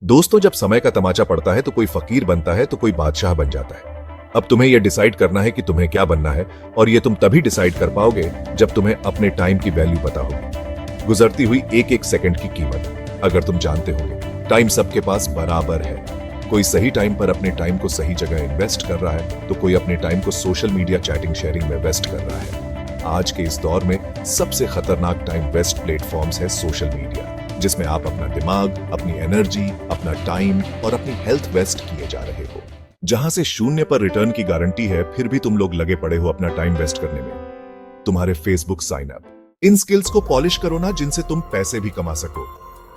दोस्तों, जब समय का तमाचा पड़ता है तो कोई फकीर बनता है तो कोई बादशाह बन जाता है। अब तुम्हें यह डिसाइड करना है कि तुम्हें क्या बनना है, और यह तुम तभी डिसाइड कर पाओगे जब तुम्हें अपने टाइम की वैल्यू पता होगी। गुजरती हुई एक एक सेकंड की कीमत। अगर तुम जानते होगे टाइम सबके पास बराबर है। कोई सही टाइम पर अपने टाइम को सही जगह इन्वेस्ट कर रहा है तो कोई अपने टाइम को सोशल मीडिया चैटिंग शेयरिंग में वेस्ट कर रहा है। आज के इस दौर में सबसे खतरनाक टाइम वेस्ट प्लेटफॉर्म्स है सोशल मीडिया, जिसमें आप अपना दिमाग, अपनी एनर्जी, अपना टाइम और अपनी हेल्थ वेस्ट किए जा रहे हो। जहां से शून्य पर रिटर्न की गारंटी है, फिर भी तुम लोग लगे पड़े हो अपना टाइम वेस्ट करने में। तुम्हारे फेसबुक साइन अप, इन स्किल्स को पॉलिश करो ना जिनसे तुम पैसे भी कमा सको।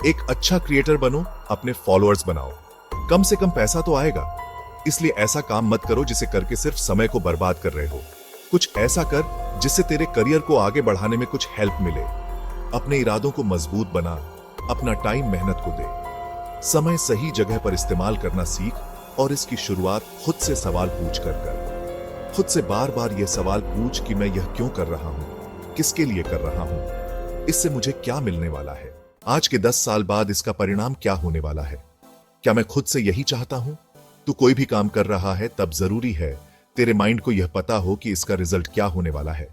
एक अच्छा क्रिएटर बनो, अपने फॉलोअर्स बनाओ। कम से कम पैसा तो आएगा, इसलिए ऐसा काम मत करो जिसे करके सिर्फ समय को बर्बाद कर रहे हो। कुछ ऐसा कर जिससे तेरे करियर को आगे बढ़ाने में कुछ हेल्प मिले। अपने इरादों को मजबूत बना, अपना टाइम मेहनत को दे। समय सही जगह पर इस्तेमाल करना सीख, और इसकी शुरुआत खुद से सवाल पूछ कर। खुद से बार बार यह सवाल पूछ कि मैं यह क्यों कर रहा हूं, किसके लिए कर रहा हूं, इससे मुझे क्या मिलने वाला है, आज के 10 साल बाद इसका परिणाम क्या होने वाला है। क्या मैं खुद से यही चाहता हूं? तू कोई भी काम कर रहा है तब जरूरी है तेरे माइंड को यह पता हो कि इसका रिजल्ट क्या होने वाला है।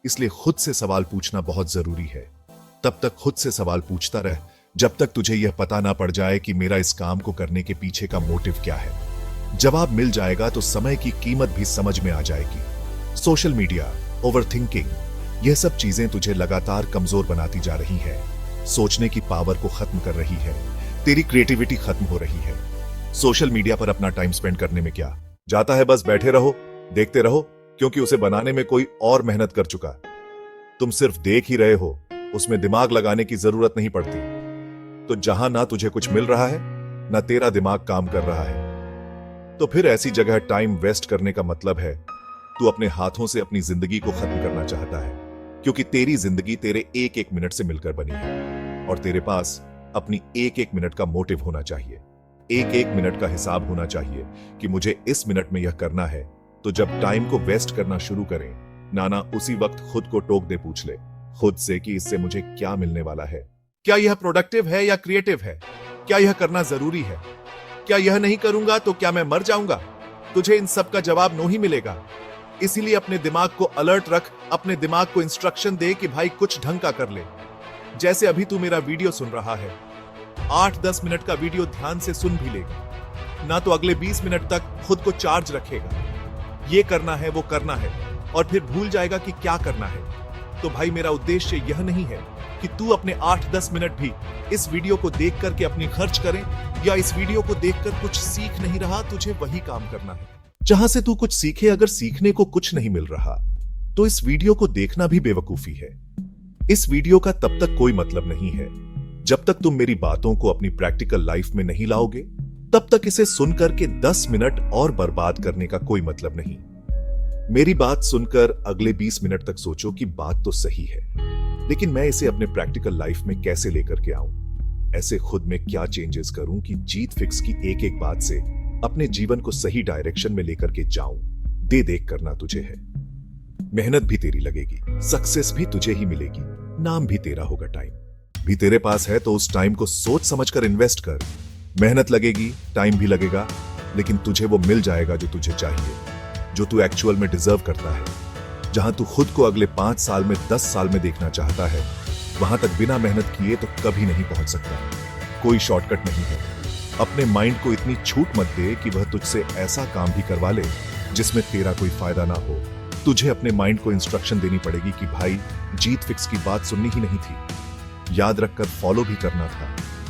इसलिए खुद से सवाल पूछना बहुत जरूरी है। तब तक खुद से सवाल पूछता रह जब तक तुझे यह पता ना पड़ जाए कि मेरा इस काम को करने के पीछे का मोटिव क्या है। जवाब मिल जाएगा तो समय की कीमत भी समझ में आ जाएगी। सोशल मीडिया, ओवरथिंकिंग, यह सब चीजें तुझे लगातार कमजोर बनाती जा रही है। सोचने की पावर को खत्म कर रही है। तेरी क्रिएटिविटी खत्म हो रही है। सोशल मीडिया पर अपना टाइम स्पेंड करने में क्या जाता है? बस बैठे रहो, देखते रहो, क्योंकि उसे बनाने में कोई और मेहनत कर चुका। तुम सिर्फ देख ही रहे हो, उसमें दिमाग लगाने की जरूरत नहीं पड़ती। तो जहां ना तुझे कुछ मिल रहा है, ना तेरा दिमाग काम कर रहा है, तो फिर ऐसी जगह टाइम वेस्ट करने का मतलब है तू अपने हाथों से अपनी जिंदगी को खत्म करना चाहता है। क्योंकि तेरी जिंदगी तेरे एक एक मिनट से मिलकर बनी है, और तेरे पास अपनी एक एक मिनट का मोटिव होना चाहिए। एक एक मिनट का हिसाब होना चाहिए कि मुझे इस मिनट में यह करना है। तो जब टाइम को वेस्ट करना शुरू करें, नाना उसी वक्त खुद को टोक दे, पूछ ले खुद से कि इससे मुझे क्या मिलने वाला है। क्या यह प्रोडक्टिव है या क्रिएटिव है? क्या यह करना जरूरी है? क्या यह नहीं करूंगा तो क्या मैं मर जाऊंगा? तुझे इन सब का जवाब नो ही मिलेगा। इसीलिए अपने दिमाग को अलर्ट रख, अपने दिमाग को इंस्ट्रक्शन दे कि भाई कुछ ढंग का कर ले। जैसे अभी तू मेरा वीडियो सुन रहा है, 8-10 मिनट का वीडियो ध्यान से सुन भी लेगा ना, तो अगले 20 मिनट तक खुद को चार्ज रखेगा। ये करना है, वो करना है, और फिर भूल जाएगा कि क्या करना है। तो भाई, मेरा उद्देश्य यह नहीं है कि तू अपने 8-10 मिनट भी इस वीडियो को देख करके अपनी खर्च करें, या इस वीडियो को देखकर कुछ सीख नहीं रहा। तुझे वही काम करना है जहां से तू कुछ सीखे। अगर सीखने को कुछ नहीं मिल रहा तो इस वीडियो को देखना भी बेवकूफी है। इस वीडियो का तब तक कोई मतलब नहीं है जब तक तुम मेरी बातों को अपनी प्रैक्टिकल लाइफ में नहीं लाओगे। तब तक इसे सुनकर के 10 मिनट और बर्बाद करने का कोई मतलब नहीं। मेरी बात सुनकर अगले 20 मिनट तक सोचो कि बात तो सही है, लेकिन मैं इसे अपने प्रैक्टिकल लाइफ में कैसे लेकर के आऊं। ऐसे खुद में क्या चेंजेस करूं कि जीत फिक्स की एक एक बात से अपने जीवन को सही डायरेक्शन में लेकर के जाऊं। दे देख करना तुझे है। मेहनत भी तेरी लगेगी, सक्सेस भी तुझे ही मिलेगी, नाम भी तेरा होगा। टाइम भी तेरे पास है, तो उस टाइम को सोच समझकर इन्वेस्ट कर। मेहनत लगेगी, टाइम भी लगेगा, लेकिन तुझे वो मिल जाएगा जो तुझे चाहिए, जो तू एक्चुअल में डिजर्व करता है। जहां तू खुद को अगले 5 साल में, 10 साल में देखना चाहता है, वहां तक बिना मेहनत किए तो कभी नहीं पहुंच सकता। कोई शॉर्टकट नहीं है। अपने माइंड को इतनी छूट मत दे कि वह तुझसे ऐसा काम भी करवा ले जिसमें तेरा कोई फायदा ना हो। तुझे अपने माइंड को इंस्ट्रक्शन देनी पड़ेगी कि भाई, जीत फिक्स की बात सुननी ही नहीं थी, याद रखकर फॉलो भी करना था,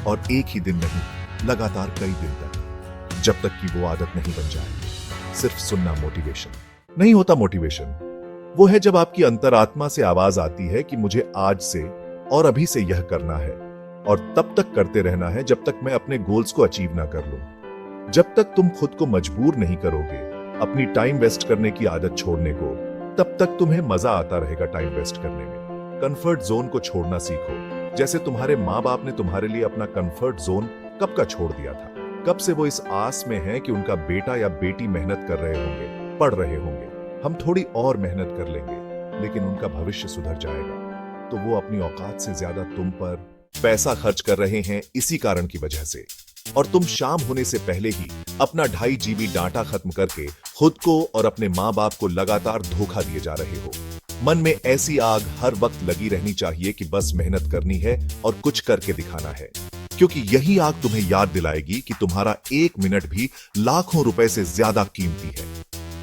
और एक ही दिन नहीं, लगातार कई दिन तक, जब तक कि वो आदत नहीं बन जाए। सिर्फ सुनना मोटिवेशन नहीं होता। मोटिवेशन वो है जब आपकी अंतरात्मा से आवाज आती है कि मुझे आज से और अभी से यह करना है, और तब तक करते रहना है जब तक मैं अपने गोल्स को अचीव ना कर लूं। जब तक तुम खुद को मजबूर नहीं करोगे अपनी टाइम वेस्ट करने की आदत छोड़ने को, तब तक तुम्हें मजा आता रहेगा टाइम वेस्ट करने में। कंफर्ट जोन को छोड़ना सीखो। जैसे तुम्हारे माँ बाप ने तुम्हारे लिए अपना कंफर्ट जोन कब का छोड़ दिया था। कब से वो इस आस में है कि उनका बेटा या बेटी मेहनत कर रहे होंगे, पढ़ रहे होंगे, हम थोड़ी और मेहनत कर लेंगे, लेकिन उनका भविष्य सुधर जाएगा। तो वो अपनी औकात से ज्यादा तुम पर पैसा खर्च कर रहे हैं, इसी कारण की वजह से। और तुम शाम होने से पहले ही अपना 2.5 GB डाटा खत्म करके खुद को और अपने माँ बाप को लगातार धोखा दिए जा रहे हो। मन में ऐसी आग हर वक्त लगी रहनी चाहिए कि बस मेहनत करनी है और कुछ करके दिखाना है, क्योंकि यही आग तुम्हें याद दिलाएगी कि तुम्हारा 1 मिनट भी लाखों रुपए से ज्यादा कीमती है।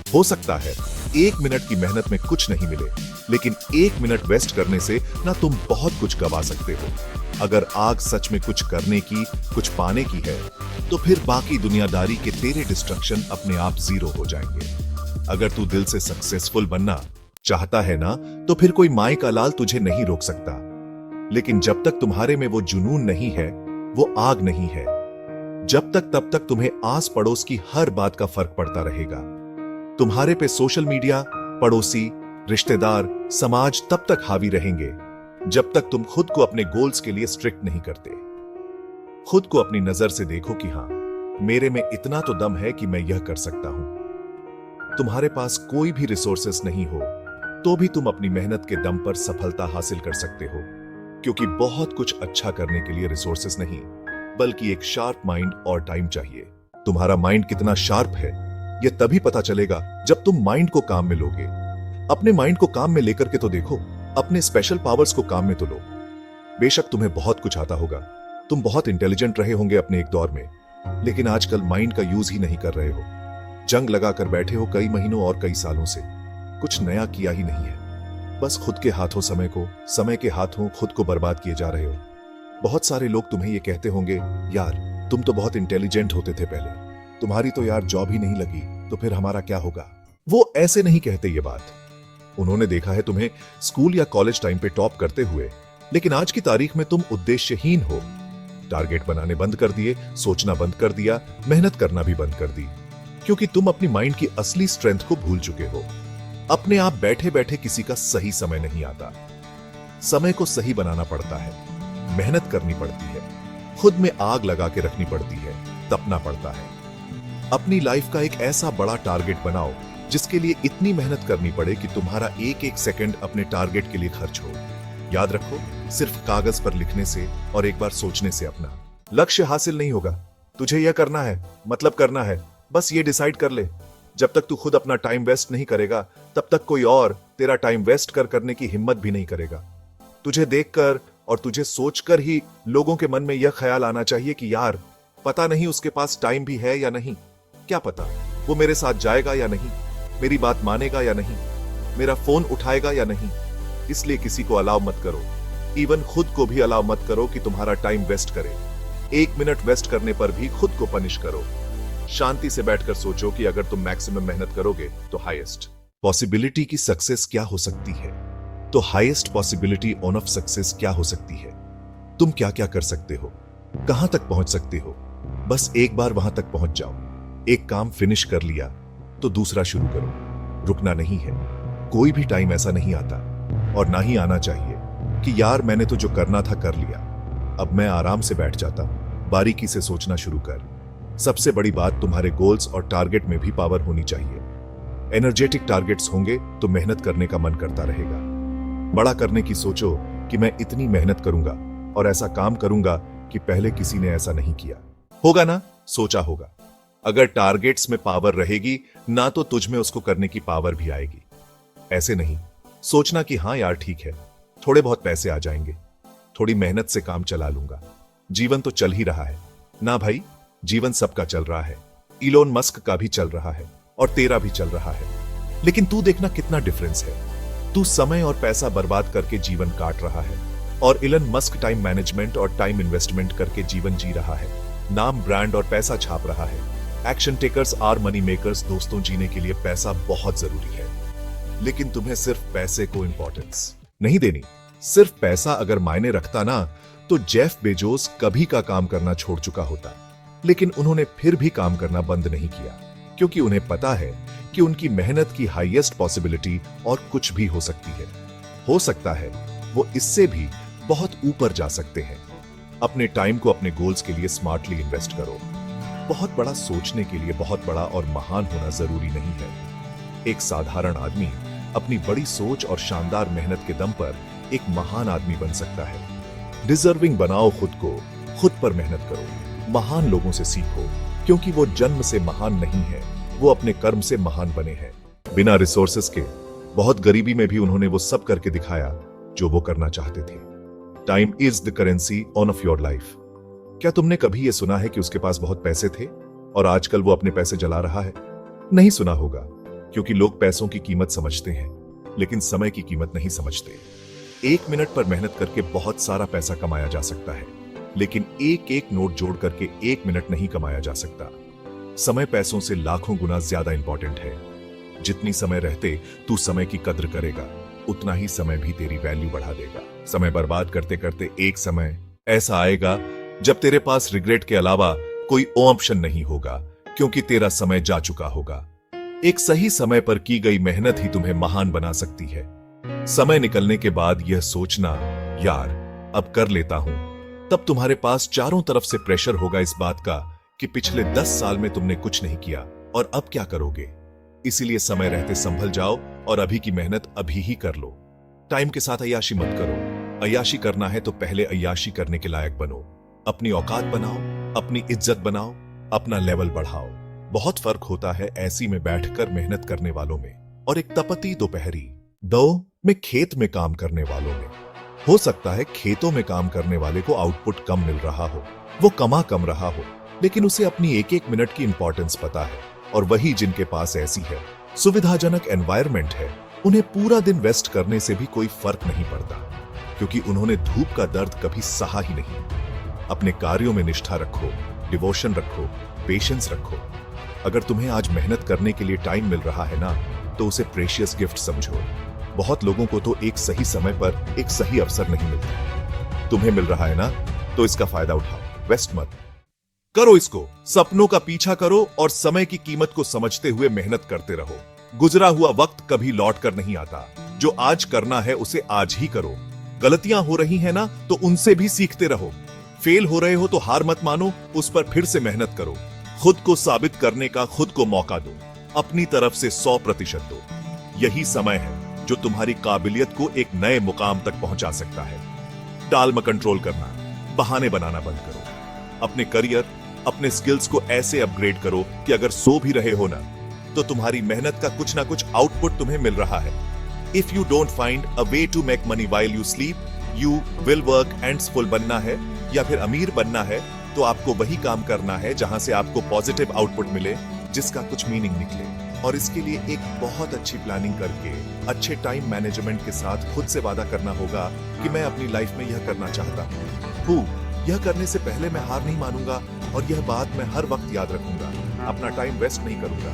हो सकता है 1 मिनट की मेहनत में कुछ नहीं मिले, लेकिन 1 मिनट वेस्ट करने से ना तुम बहुत कुछ गवा सकते हो। अगर आग सच में कुछ करने की, कुछ पाने की है, तो फिर बाकी दुनियादारी के तेरे डिस्ट्रक्शन अपने आप जीरो हो जाएंगे। अगर तू दिल से सक्सेसफुल बनना चाहता है ना, तो फिर कोई माई का लाल तुझे नहीं रोक सकता। लेकिन जब तक तुम्हारे में वो जुनून नहीं है, वो आग नहीं है, जब तक तब तक तुम्हें आस पड़ोस की हर बात का फर्क पड़ता रहेगा। तुम्हारे पे सोशल मीडिया, पड़ोसी, रिश्तेदार, समाज तब तक हावी रहेंगे जब तक तुम खुद को अपने गोल्स के लिए स्ट्रिक्ट नहीं करते। खुद को अपनी नजर से देखो कि हां, मेरे में इतना तो दम है कि मैं यह कर सकता हूं। तुम्हारे पास कोई भी रिसोर्सेस नहीं हो तो भी तुम अपनी मेहनत के दम पर सफलता हासिल कर सकते हो, क्योंकि बहुत कुछ अच्छा करने के लिए रिसोर्सेस नहीं, बल्कि एक शार्प माइंड और टाइम चाहिए। तुम्हारा माइंड कितना शार्प है यह तभी पता चलेगा जब तुम माइंड को काम में लोगे। अपने माइंड को काम में लेकर के तो देखो, अपने स्पेशल पावर्स को काम में तो लो। बेशक तुम्हें बहुत कुछ आता होगा, तुम बहुत इंटेलिजेंट रहे होंगे अपने एक दौर में, लेकिन आजकल माइंड का यूज ही नहीं कर रहे हो। जंग लगाकर बैठे हो कई महीनों और कई सालों से, कुछ नया किया ही नहीं है। बस खुद के हाथों समय को, समय के हाथों खुद को बर्बाद किए जा रहे हो। बहुत सारे लोग तुम्हें ये कहते होंगे, यार तुम तो बहुत इंटेलिजेंट होते थे पहले, तुम्हारी तो यार जॉब ही नहीं लगी, तो फिर हमारा क्या होगा। वो ऐसे नहीं कहते ये बात। उन्होंने देखा है तुम्हें स्कूल या कॉलेज टाइम पे टॉप करते हुए, लेकिन आज की तारीख में तुम उद्देश्यहीन हो। टारगेट बनाने बंद कर दिए, सोचना बंद कर दिया, मेहनत करना भी बंद कर दी, क्योंकि तुम अपनी माइंड की असली स्ट्रेंथ को भूल चुके हो। अपने आप बैठे बैठे किसी का सही समय नहीं आता। समय को सही बनाना पड़ता है, मेहनत करनी पड़ती है, खुद में आग लगा के रखनी पड़ती है, तपना पड़ता है। अपनी लाइफ का एक ऐसा बड़ा टारगेट बनाओ जिसके लिए इतनी मेहनत करनी पड़े कि तुम्हारा एक एक सेकंड अपने टारगेट के लिए खर्च हो। याद रखो, सिर्फ कागज पर लिखने से और एक बार सोचने से अपना लक्ष्य हासिल नहीं होगा। तुझे यह करना है, मतलब करना है, बस ये डिसाइड कर ले। जब तक तू खुद अपना टाइम वेस्ट नहीं करेगा, तब तक कोई और तेरा टाइम वेस्ट करने की हिम्मत भी नहीं करेगा। तुझे देखकर और तुझे सोचकर ही लोगों के मन में यह ख्याल आना चाहिए कि यार पता नहीं उसके पास टाइम भी है या नहीं, क्या पता वो मेरे साथ जाएगा या नहीं, मेरी बात मानेगा या नहीं, मेरा फोन उठाएगा या नहीं। इसलिए किसी को अलाउ मत करो, इवन खुद को भी अलाउ मत करो कि तुम्हारा टाइम वेस्ट करे। 1 मिनट वेस्ट करने पर भी खुद को पनिश करो। शांति से बैठकर सोचो कि अगर तुम मैक्सिमम मेहनत करोगे तो हाईएस्ट पॉसिबिलिटी की सक्सेस क्या हो सकती है। तो highest possibility on off success क्या हो सकती है। तुम क्या क्या कर सकते हो, कहां तक पहुंच सकते हो। बस एक बार वहां तक पहुंच जाओ। एक काम फिनिश कर लिया तो दूसरा शुरू करो। रुकना नहीं है। कोई भी टाइम ऐसा नहीं आता, और ना ही आना चाहिए कि यार मैंने तो जो करना था कर लिया, अब मैं आराम से बैठ जाता हूं। बारीकी से सोचना शुरू कर। सबसे बड़ी बात, तुम्हारे गोल्स और टारगेट में भी पावर होनी चाहिए। एनर्जेटिक टारगेट्स होंगे तो मेहनत करने का मन करता रहेगा। बड़ा करने की सोचो कि मैं इतनी मेहनत करूंगा और ऐसा काम करूंगा कि पहले किसी ने ऐसा नहीं किया। होगा ना, सोचा होगा। अगर टारगेट्स में पावर रहेगी ना, तो तुझ में उसको करने की पावर भी आएगी। ऐसे नहीं सोचना कि हाँ यार ठीक है, थोड़े बहुत पैसे आ जाएंगे, थोड़ी मेहनत से काम चला लूंगा, जीवन तो चल ही रहा है। ना भाई, जीवन सबका चल रहा है। इलोन मस्क का भी चल रहा है और तेरा भी चल रहा है, लेकिन तू देखना कितना डिफरेंस है। तू समय और पैसा बर्बाद करके जीवन काट रहा है, और इलन मस्क टाइम मैनेजमेंट और टाइम इन्वेस्टमेंट करके जीवन जी रहा है। नाम, ब्रांड और पैसा छाप रहा है। Action takers are money makers. दोस्तों, जीने के लिए पैसा बहुत जरूरी है, लेकिन तुम्हें सिर्फ पैसे को इंपॉर्टेंस नहीं देनी। सिर्फ पैसा अगर मायने रखता ना, तो जेफ बेजोस कभी का काम करना छोड़ चुका होता। लेकिन उन्होंने फिर भी काम करना बंद नहीं किया, क्योंकि उन्हें पता है कि उनकी मेहनत की हाईएस्ट पॉसिबिलिटी और कुछ भी हो सकती है। हो सकता है वो इससे भी बहुत ऊपर जा सकते हैं। अपने टाइम को अपने गोल्स के लिए स्मार्टली इन्वेस्ट करो। बहुत बड़ा सोचने के लिए बहुत बड़ा और महान होना जरूरी नहीं है। एक साधारण आदमी अपनी बड़ी सोच और शानदार मेहनत के दम पर एक महान आदमी बन सकता है। डिजर्विंग बनाओ खुद को, खुद पर मेहनत करो। महान लोगों से सीखो, क्योंकि वो जन्म से महान नहीं है, वो अपने कर्म से महान बने हैं। बिना रिसोर्सेस के, बहुत गरीबी में भी उन्होंने वो सब करके दिखाया जो वो करना चाहते थे। Time is the currency of your life. क्या तुमने कभी यह सुना है कि उसके पास बहुत पैसे थे और आजकल वो अपने पैसे जला रहा है? नहीं सुना होगा, क्योंकि लोग पैसों की कीमत समझते हैं, लेकिन समय की कीमत नहीं समझते। 1 मिनट पर मेहनत करके बहुत सारा पैसा कमाया जा सकता है, लेकिन एक एक नोट जोड़ करके 1 मिनट नहीं कमाया जा सकता। समय पैसों से लाखों गुना ज्यादा इंपॉर्टेंट है। जितनी समय रहते तू समय की कद्र करेगा, उतना ही समय भी तेरी वैल्यू बढ़ा देगा। समय बर्बाद करते करते एक समय ऐसा आएगा जब तेरे पास रिग्रेट के अलावा कोई ऑप्शन नहीं होगा, क्योंकि तेरा समय जा चुका होगा। एक सही समय पर की गई मेहनत ही तुम्हें महान बना सकती है। समय निकलने के बाद यह सोचना, यार अब कर लेता हूं, तब तुम्हारे पास चारों तरफ से प्रेशर होगा इस बात का कि पिछले 10 साल में तुमने कुछ नहीं किया और अब क्या करोगे। इसीलिए समय रहते संभल जाओ और अभी की मेहनत अभी ही कर लो। टाइम के साथ अय्याशी मत करो। अय्याशी करना है तो पहले अय्याशी करने के लायक बनो। अपनी औकात बनाओ, अपनी इज्जत बनाओ, अपना लेवल बढ़ाओ। बहुत फर्क होता है ऐसी में बैठकर मेहनत करने वालों में और एक तपती दोपहरी दो में खेत में काम करने वालों में। हो सकता है खेतों में काम करने वाले को आउटपुट कम मिल रहा हो, वो कमा कम रहा हो, लेकिन उसे अपनी एक एक मिनट की इंपॉर्टेंस पता है। और वही जिनके पास ऐसी है सुविधाजनक एनवायरनमेंट है, उन्हें पूरा दिन वेस्ट करने से भी कोई फर्क नहीं पड़ता, क्योंकि उन्होंने धूप का दर्द कभी सहा ही नहीं। अपने कार्यों में निष्ठा रखो, डिवोशन रखो, पेशेंस रखो। अगर तुम्हें आज मेहनत करने के लिए टाइम मिल रहा है ना, तो उसे प्रेशियस गिफ्ट समझो। बहुत लोगों को तो एक सही समय पर एक सही अवसर नहीं मिलता। तुम्हें मिल रहा है ना, तो इसका फायदा उठाओ, वेस्ट मत करो इसको। सपनों का पीछा करो और समय की कीमत को समझते हुए मेहनत करते रहो। गुजरा हुआ वक्त कभी लौट कर नहीं आता। जो आज करना है उसे आज ही करो। गलतियां हो रही हैं ना, तो उनसे भी सीखते रहो। फेल हो रहे हो तो हार मत मानो, उस पर फिर से मेहनत करो। खुद को साबित करने का खुद को मौका दो। अपनी तरफ से 100% दो। यही समय है जो तुम्हारी काबिलियत को एक नए मुकाम तक पहुंचा सकता है। टाल में कंट्रोल करना, बहाने बनाना बंद करो। अपने करियर, अपने स्किल्स को ऐसे अपग्रेड करो कि अगर सो भी रहे हो ना, तो तुम्हारी मेहनत का कुछ ना कुछ आउटपुट तुम्हें मिल रहा है। If you don't find a way to make money while you sleep, you will work एंड्सफुल बनना है या फिर अमीर बनना है, तो आपको वही काम करना है जहां से आपको पॉजिटिव आउटपुट मिले, जिसका कुछ मीनिंग निकले। और इसके लिए एक बहुत अच्छी प्लानिंग करके, अच्छे टाइम मैनेजमेंट के साथ खुद से वादा करना होगा कि मैं अपनी लाइफ में यह करना चाहता हूँ। यह करने से पहले मैं हार नहीं मानूंगा और यह बात मैं हर वक्त याद रखूंगा। अपना टाइम वेस्ट नहीं करूंगा।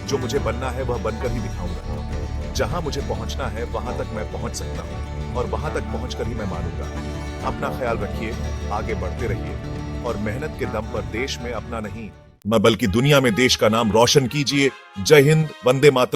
जो मुझे बनना है वह बनकर ही दिखाऊंगा। जहां मुझे पहुंचना है वहां तक मैं पहुंच सकता हूं और वहां तक पहुंचकर ही मैं मानूंगा। अपना ख्याल रखिए, आगे बढ़ते रहिए और मेहनत के दम पर देश में अपना नहीं, बल्कि दुनिया में देश का नाम रोशन कीजिए। जय हिंद, वंदे मातरम।